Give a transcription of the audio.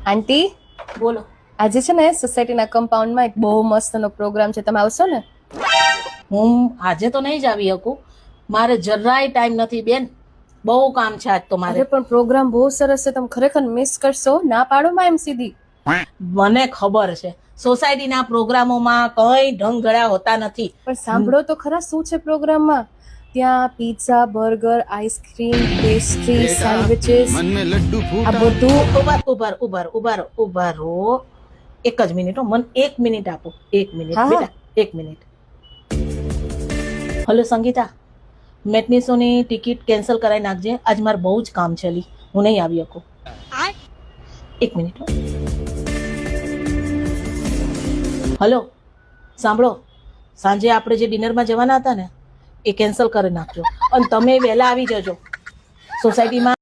આંટી બોલો. આજે છે ને સોસાયટીના કમ્પાઉન્ડમાં એક બહુ મસ્તનો પ્રોગ્રામ છે, તમે આવશો ને? હું આજે તો નહીં જ આવી શકું, મારે જરાય ટાઈમ નથી બેન, બહુ કામ છે આજ તો મારે. અરે પણ પ્રોગ્રામ બહુ સરસ છે, તમે ખરેખર મિસ કરશો. ના પાડો માં એમ સીધી. મને ખબર છે સોસાયટીના પ્રોગ્રામોમાં કઈ ઢંગ ગળ્યા હોતા નથી. પણ સાંભળો તો ખરા શું છે પ્રોગ્રામમાં. ત્યાં pizza, burger, ice cream, pastry, sandwiches, આ બધું. ઉભા રહો, એક જ મિનિટ હો, મને 1 મિનિટ આપો, 1 મિનિટ હા, હા. બેટા, 1 મિનિટ. હલો સંગીતા, મેટની શોની ટિકિટ કેન્સલ કરાવી નાખજે, આજ મારે બહુ જ કામ છે લી, હું નહીં આવી શકું. 1 મિનિટ હો. હલો સાંભળો, સાંજે આપણે જે ડિનરમાં જવાના હતા ને એ કેન્સલ કરી નાખજો, અને તમે વહેલા આવી જજો સોસાયટીમાં.